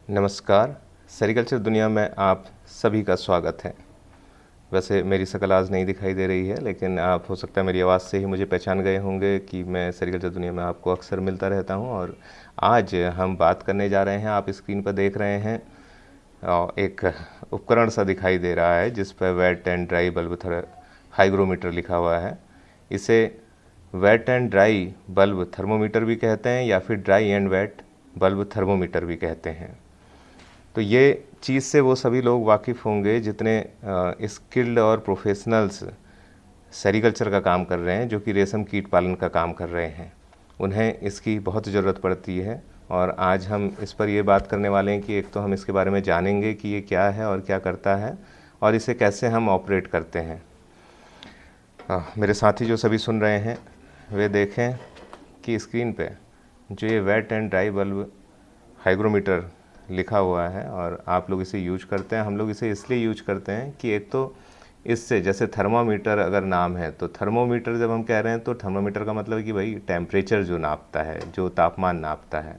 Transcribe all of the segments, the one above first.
नमस्कार। सेरिकल्चर दुनिया में आप सभी का स्वागत है। वैसे मेरी शक्ल आज नहीं दिखाई दे रही है, लेकिन आप हो सकता है मेरी आवाज़ से ही मुझे पहचान गए होंगे कि मैं सेरिकल्चर दुनिया में आपको अक्सर मिलता रहता हूं। और आज हम बात करने जा रहे हैं, आप स्क्रीन पर देख रहे हैं एक उपकरण सा दिखाई दे रहा है जिस पर wet and dry bulb hygrometer लिखा हुआ है। इसे wet and dry bulb thermometer भी कहते हैं या फिर dry and wet bulb thermometer भी कहते हैं। तो ये चीज़ से वो सभी लोग वाकिफ़ होंगे जितने स्किल्ड और प्रोफेशनल्स सेरिकल्चर का काम कर रहे हैं, जो कि रेशम कीट पालन का काम कर रहे हैं। उन्हें इसकी बहुत ज़रूरत पड़ती है और आज हम इस पर ये बात करने वाले हैं कि एक तो हम इसके बारे में जानेंगे कि ये क्या है और क्या करता है और इसे कैसे हम ऑपरेट करते हैं। मेरे साथी जो सभी सुन रहे हैं वे देखें कि स्क्रीन पे जो ये wet and dry bulb hygrometer लिखा हुआ है और आप लोग इसे यूज करते हैं। हम लोग इसे इसलिए यूज करते हैं कि एक तो इससे, जैसे थर्मामीटर अगर नाम है, तो थर्मोमीटर जब हम कह रहे हैं तो थर्मोमीटर का मतलब है कि भाई टेम्परेचर जो नापता है, जो तापमान नापता है।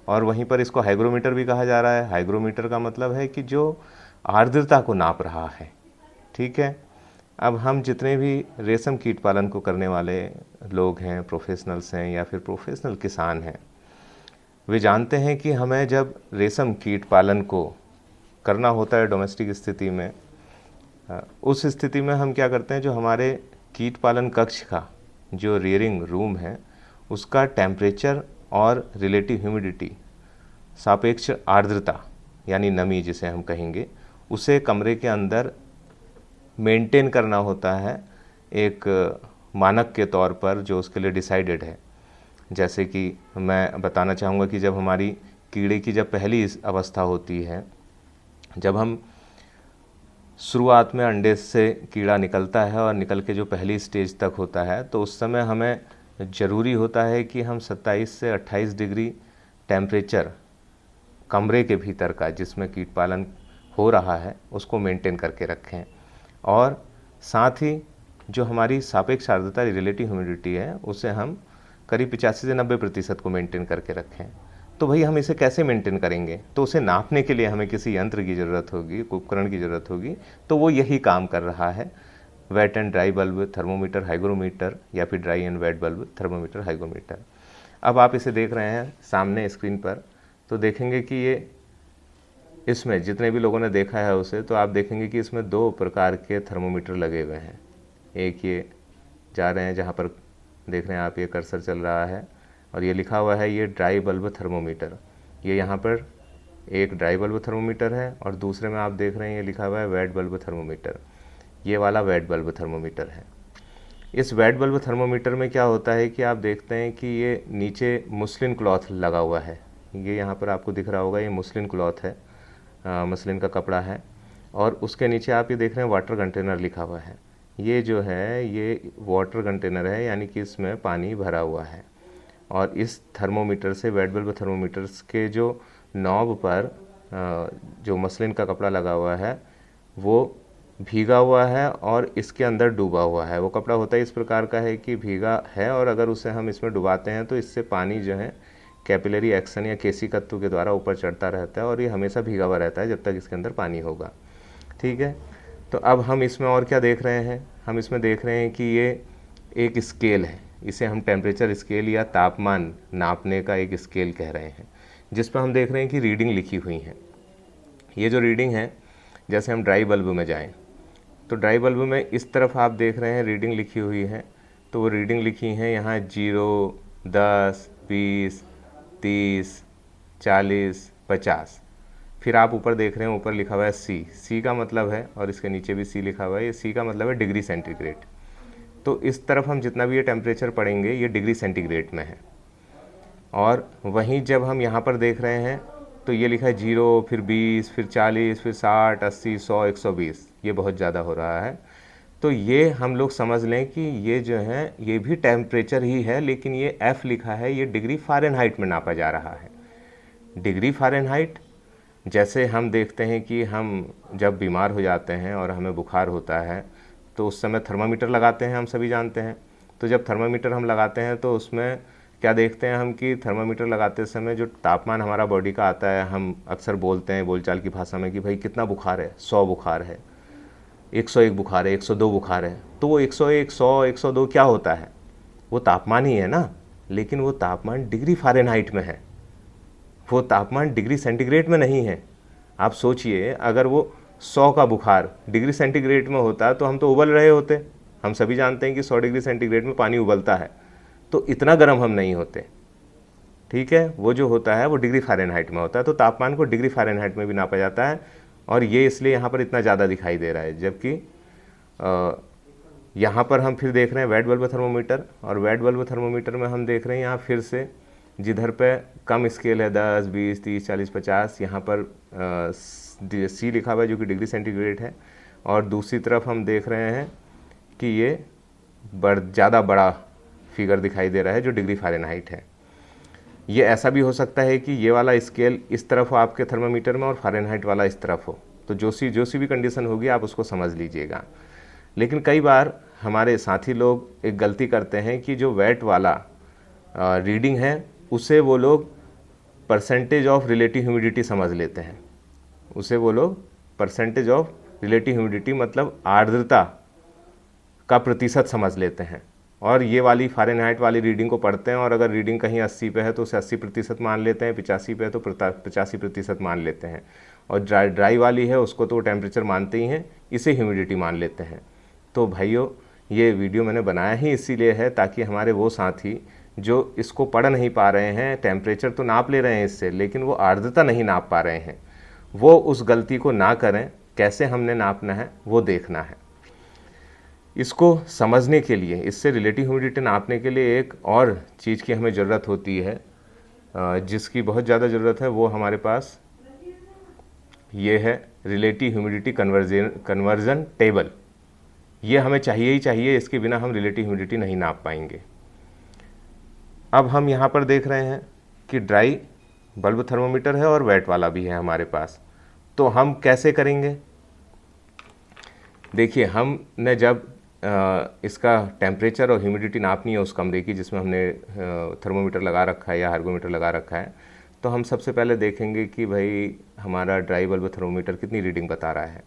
और वहीं पर इसको हाइग्रोमीटर भी कहा जा रहा है। हाइग्रोमीटर का मतलब है कि जो आर्द्रता को नाप रहा है। ठीक है। अब हम जितने भी रेशम कीट पालन को करने वाले लोग हैं, प्रोफेशनल्स हैं या फिर प्रोफेशनल किसान हैं, वे जानते हैं कि हमें जब रेशम कीट पालन को करना होता है डोमेस्टिक स्थिति में, उस स्थिति में हम क्या करते हैं, जो हमारे कीट पालन कक्ष का जो रियरिंग रूम है उसका टेम्परेचर और रिलेटिव ह्यूमिडिटी, सापेक्ष आर्द्रता यानी नमी जिसे हम कहेंगे, उसे कमरे के अंदर मेंटेन करना होता है एक मानक के तौर पर जो उसके लिए डिसाइडेड है। जैसे कि मैं बताना चाहूँगा कि जब हमारी कीड़े की जब पहली अवस्था होती है, जब हम शुरुआत में अंडे से कीड़ा निकलता है और निकल के जो पहली स्टेज तक होता है, तो उस समय हमें ज़रूरी होता है कि हम 27 से 28 डिग्री टेम्परेचर कमरे के भीतर का, जिसमें कीट पालन हो रहा है, उसको मेंटेन करके रखें। और साथ ही जो हमारी सापेक्ष आर्द्रता रिलेटिव ह्यूमिडिटी है, उसे हम करीब 85 से 90% को मेंटेन करके रखें। तो भाई हम इसे कैसे मेंटेन करेंगे? तो उसे नापने के लिए हमें किसी यंत्र की ज़रूरत होगी, उपकरण की ज़रूरत होगी। तो वो यही काम कर रहा है, wet and dry bulb thermometer hygrometer या फिर dry and wet bulb thermometer hygrometer. अब आप इसे देख रहे हैं सामने स्क्रीन पर, तो देखेंगे कि ये इसमें जितने भी लोगों ने देखा है उसे, तो आप देखेंगे कि इसमें 2 प्रकार के थर्मोमीटर लगे हुए हैं। एक ये जा रहे हैं, जहाँ पर देख रहे हैं आप, ये कर्सर चल रहा है और ये लिखा हुआ है ये ड्राई बल्ब थर्मोमीटर। ये यहाँ पर एक ड्राई बल्ब थर्मोमीटर है और दूसरे में आप देख रहे हैं ये लिखा हुआ है वेट बल्ब थर्मोमीटर। ये वाला वेट बल्ब थर्मोमीटर है। इस वेट बल्ब थर्मोमीटर में क्या होता है कि आप देखते हैं कि ये नीचे मुस्लिन क्लॉथ लगा हुआ है। ये यहाँ पर आपको दिख रहा होगा, ये मुस्लिन क्लॉथ है, मसलिन का कपड़ा है। और उसके नीचे आप ये देख रहे हैं वाटर कंटेनर लिखा हुआ है। ये जो है ये वाटर कंटेनर है, यानी कि इसमें पानी भरा हुआ है। और इस थर्मोमीटर से, वेट बल्ब थर्मोमीटर्स के जो नॉब पर जो मसलिन का कपड़ा लगा हुआ है वो भीगा हुआ है और इसके अंदर डूबा हुआ है। वो कपड़ा होता है इस प्रकार का है कि भीगा है और अगर उसे हम इसमें डुबाते हैं तो इससे पानी जो है कैपिलरी एक्शन या केशिकत्व के द्वारा ऊपर चढ़ता रहता है और ये हमेशा भीगा हुआ रहता है जब तक इसके अंदर पानी होगा। ठीक है। तो अब हम इसमें और क्या देख रहे हैं? हम इसमें देख रहे हैं कि ये एक स्केल है। इसे हम टेम्परेचर स्केल या तापमान नापने का एक स्केल कह रहे हैं, जिस पर हम देख रहे हैं कि रीडिंग लिखी हुई है। ये जो रीडिंग है, जैसे हम ड्राई बल्ब में जाएं तो ड्राई बल्ब में इस तरफ आप देख रहे हैं रीडिंग लिखी हुई है। तो वो रीडिंग लिखी है यहाँ 0, 10, 20, 30, 40, 50। फिर आप ऊपर देख रहे हैं, ऊपर लिखा हुआ है सी का मतलब है, और इसके नीचे भी सी लिखा हुआ है। ये सी का मतलब है डिग्री सेंटीग्रेड। तो इस तरफ हम जितना भी ये टेम्परेचर पढ़ेंगे ये डिग्री सेंटीग्रेड में है। और वहीं जब हम यहाँ पर देख रहे हैं तो ये लिखा है 0, फिर 20, फिर 40, फिर 60, 80, 100, 120। ये बहुत ज़्यादा हो रहा है। तो ये हम लोग समझ लें कि ये जो है ये भी टेम्परेचर ही है, लेकिन ये F लिखा है, ये डिग्री फ़ारेनहाइट में नापा जा रहा है। डिग्री फ़ारेनहाइट, जैसे हम देखते हैं कि हम जब बीमार हो जाते हैं और हमें बुखार होता है तो उस समय थर्मामीटर लगाते हैं, हम सभी जानते हैं। तो जब थर्मामीटर हम लगाते हैं तो उसमें क्या देखते हैं हम कि थर्मामीटर लगाते समय जो तापमान हमारा बॉडी का आता है, हम अक्सर बोलते हैं बोलचाल की भाषा में कि भाई कितना बुखार है, 100 बुखार है, 101 बुखार है, 102 बुखार है। तो वो 101, 100, 102 क्या होता है? वो तापमान ही है ना, लेकिन वो तापमान डिग्री फ़ारेनहाइट में है, वो तापमान डिग्री सेंटीग्रेड में नहीं है। आप सोचिए, अगर वो 100 का बुखार डिग्री सेंटीग्रेड में होता तो हम तो उबल रहे होते। हम सभी जानते हैं कि 100 डिग्री सेंटीग्रेड में पानी उबलता है, तो इतना गर्म हम नहीं होते। ठीक है, वो जो होता है वो डिग्री फ़ारेनहाइट में होता है, तो तापमान को डिग्री फ़ारेनहाइट में भी नापा जाता है, और ये इसलिए यहाँ पर इतना ज़्यादा दिखाई दे रहा है। जबकि यहाँ पर हम फिर देख रहे हैं वैट बल्ब थर्मोमीटर, और वैट बल्ब थर्मोमीटर में हम देख रहे हैं यहाँ फिर से जिधर पे कम स्केल है 10, 20, 30, 40, 50, यहाँ पर सी लिखा हुआ है जो कि डिग्री सेंटीग्रेड है, और दूसरी तरफ हम देख रहे हैं कि ये ज़्यादा बड़ा फिगर दिखाई दे रहा है जो डिग्री फ़ारेनहाइट है। ये ऐसा भी हो सकता है कि ये वाला स्केल इस तरफ हो आपके थर्मामीटर में और फ़ारेनहाइट वाला इस तरफ हो, तो जो सी भी कंडीशन होगी आप उसको समझ लीजिएगा। लेकिन कई बार हमारे साथी लोग एक गलती करते हैं कि जो वैट वाला रीडिंग है उसे वो लोग परसेंटेज ऑफ रिलेटिव ह्यूमिडिटी समझ लेते हैं। उसे वो लोग परसेंटेज ऑफ रिलेटिव ह्यूमिडिटी मतलब आर्द्रता का प्रतिशत समझ लेते हैं, और ये वाली फ़ारेनहाइट वाली रीडिंग को पढ़ते हैं, और अगर रीडिंग कहीं 80 पे है तो उसे 80% मान लेते हैं, 85 पे है तो 85% मान लेते हैं, और ड्राई वाली है उसको तो टेम्परेचर मानते ही हैं, इसे ह्यूमिडिटी मान लेते हैं। तो भाइयों, ये वीडियो मैंने बनाया ही इसीलिए है ताकि हमारे वो साथी जो इसको पढ़ नहीं पा रहे हैं, टेम्परेचर तो नाप ले रहे हैं इससे, लेकिन वो आर्द्रता नहीं नाप पा रहे हैं, वो उस गलती को ना करें। कैसे हमने नापना है वो देखना है। इसको समझने के लिए, इससे रिलेटिव ह्यूमिडिटी नापने के लिए एक और चीज़ की हमें ज़रूरत होती है, जिसकी बहुत ज़्यादा ज़रूरत है, वो हमारे पास ये है रिलेटिव ह्यूमिडिटी कन्वर्जन टेबल। ये हमें चाहिए ही चाहिए, इसके बिना हम रिलेटिव ह्यूमिडिटी नहीं नाप पाएंगे। अब हम यहाँ पर देख रहे हैं कि ड्राई बल्ब थर्मोमीटर है और वेट वाला भी है हमारे पास, तो हम कैसे करेंगे? देखिए, हमने जब इसका टेम्परेचर और ह्यूमिडिटी नापनी है उस कमरे की जिसमें हमने थर्मोमीटर लगा रखा है या हार्गोमीटर लगा रखा है, तो हम सबसे पहले देखेंगे कि भाई हमारा ड्राई बल्ब थर्मोमीटर कितनी रीडिंग बता रहा है।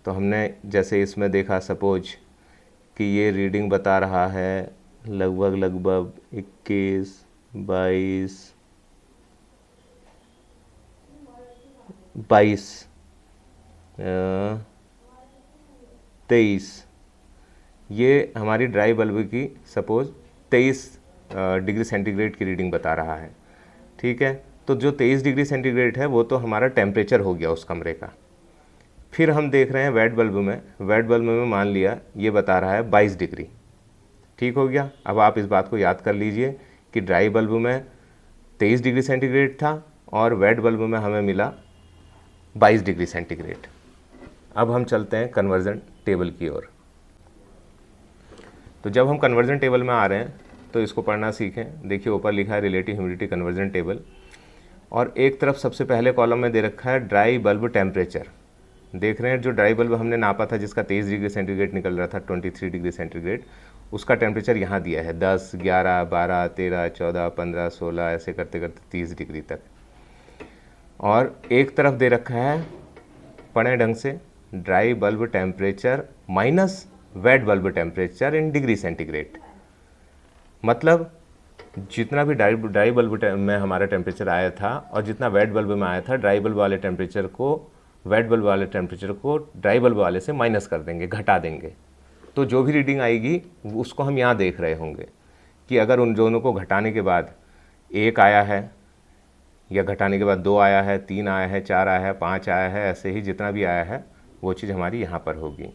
तो हमने जैसे इसमें देखा, सपोज कि ये रीडिंग बता रहा है लगभग 21, 22, 23, ये हमारी ड्राई बल्ब की सपोज 23 डिग्री सेंटीग्रेड की रीडिंग बता रहा है। ठीक है, तो जो 23 डिग्री सेंटीग्रेड है वो तो हमारा टेम्परेचर हो गया उस कमरे का। फिर हम देख रहे हैं वेट बल्ब में, वेट बल्ब में मान लिया ये बता रहा है 22 डिग्री। ठीक हो गया। अब आप इस बात को याद कर लीजिए कि ड्राई बल्ब में 23 डिग्री सेंटीग्रेड था और वेट बल्ब में हमें मिला 22 डिग्री सेंटीग्रेड। अब हम चलते हैं कन्वर्जन टेबल की ओर। तो जब हम कन्वर्जन टेबल में आ रहे हैं तो इसको पढ़ना सीखें। देखिए, ऊपर लिखा है रिलेटिव ह्यूमिडिटी कन्वर्जन टेबल, और एक तरफ सबसे पहले कॉलम में दे रखा है ड्राई बल्ब टेम्परेचर। देख रहे हैं, जो ड्राई बल्ब हमने नापा था जिसका 23 डिग्री सेंटीग्रेड निकल रहा था, 23 डिग्री सेंटीग्रेड, उसका टेम्परेचर यहाँ दिया है 10, 11, 12, 13, 14, 15, 16, ऐसे करते करते 30 डिग्री तक। और एक तरफ दे रखा है, पढ़ें ढंग से, dry bulb temperature minus wet bulb temperature in degree centigrade. मतलब जितना भी ड्राई बल्ब में हमारा टेम्परेचर आया था और जितना वेट बल्ब में आया था, ड्राई बल्ब वाले टेम्परेचर को वेट बल्ब वाले टेम्परेचर को ड्राई बल्ब वाले से माइनस कर देंगे, घटा देंगे। तो जो भी रीडिंग आएगी उसको हम यहाँ देख रहे होंगे कि अगर उन दोनों को घटाने के बाद 1 आया है, या घटाने के बाद 2 आया है, 3 आया है, 4 आया है, 5 आया है, ऐसे ही जितना भी आया है वो चीज़ हमारी यहाँ पर होगी।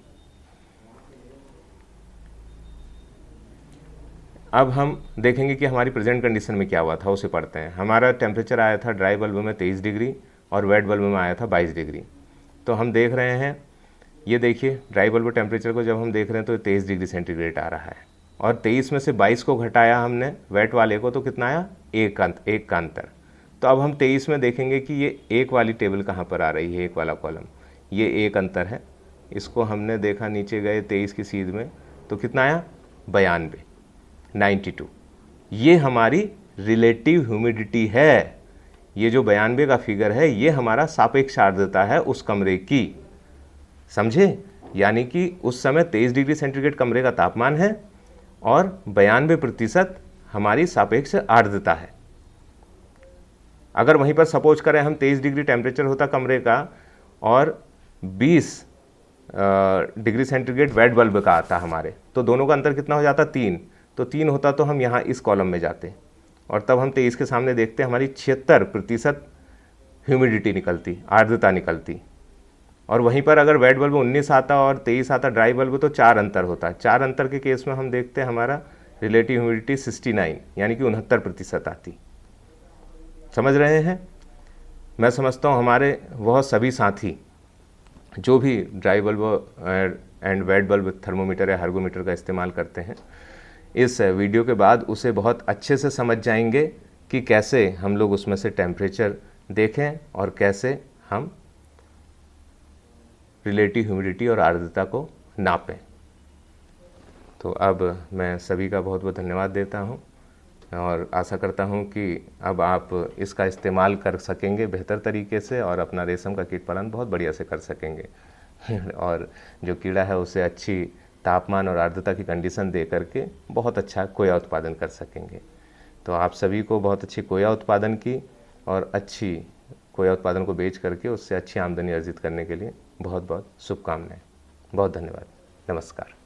अब हम देखेंगे कि हमारी प्रेजेंट कंडीशन में क्या हुआ था, उसे पढ़ते हैं। हमारा टेम्परेचर आया था ड्राई बल्ब में 23 डिग्री और वेट बल्ब में आया था 22 डिग्री। तो हम देख रहे हैं, ये देखिए ड्राई बल्ब टेम्परेचर को जब हम देख रहे हैं तो 23 डिग्री सेंटीग्रेड आ रहा है, और 23 में से 22 को घटाया हमने वेट वाले को, तो कितना आया? 1 का अंतर। तो अब हम 23 में देखेंगे कि ये 1 वाली टेबल कहाँ पर आ रही है, 1 वाला कॉलम, ये 1 अंतर है। इसको हमने देखा, नीचे गए 23 की सीध में, तो कितना आया? 92, 92। ये हमारी रिलेटिव ह्यूमिडिटी है। ये जो 92 का फिगर है ये हमारा सापेक्ष आर्द्रता है उस कमरे की, समझे? यानी कि उस समय 23 डिग्री सेंटीग्रेड कमरे का तापमान है और 92% हमारी सापेक्ष आर्द्रता है। अगर वहीं पर सपोज करें हम 23 डिग्री टेम्परेचर होता कमरे का और 20 डिग्री सेंटीग्रेड वेट बल्ब का आता हमारे, तो दोनों का अंतर कितना हो जाता? 3। तो 3 होता तो हम यहाँ इस कॉलम में जाते और तब हम 23 के सामने देखते हमारी 76% ह्यूमिडिटी निकलती, आर्द्रता निकलती। और वहीं पर अगर वेट बल्ब 19 आता और 23 आता ड्राई बल्ब तो 4 अंतर होता है। 4 अंतर के केस में हम देखते हैं हमारा रिलेटिव ह्यूमिडिटी 69 यानी कि 69% आती। समझ रहे हैं? मैं समझता हूँ हमारे वह सभी साथी जो भी dry bulb and wet bulb thermometer या हार्गोमीटर का इस्तेमाल करते हैं, इस वीडियो के बाद उसे बहुत अच्छे से समझ जाएंगे कि कैसे हम लोग उसमें से टेम्परेचर देखें और कैसे हम रिलेटिव ह्यूमिडिटी और आर्द्रता को नापें। तो अब मैं सभी का बहुत बहुत धन्यवाद देता हूं और आशा करता हूं कि अब आप इसका इस्तेमाल कर सकेंगे बेहतर तरीके से और अपना रेशम का कीट पालन बहुत बढ़िया से कर सकेंगे और जो कीड़ा है उसे अच्छी तापमान और आर्द्रता की कंडीशन दे करके बहुत अच्छा कोया उत्पादन कर सकेंगे। तो आप सभी को बहुत अच्छी कोया उत्पादन की और अच्छी कोया उत्पादन को बेच करके उससे अच्छी आमदनी अर्जित करने के लिए बहुत बहुत शुभकामनाएं। बहुत धन्यवाद। नमस्कार।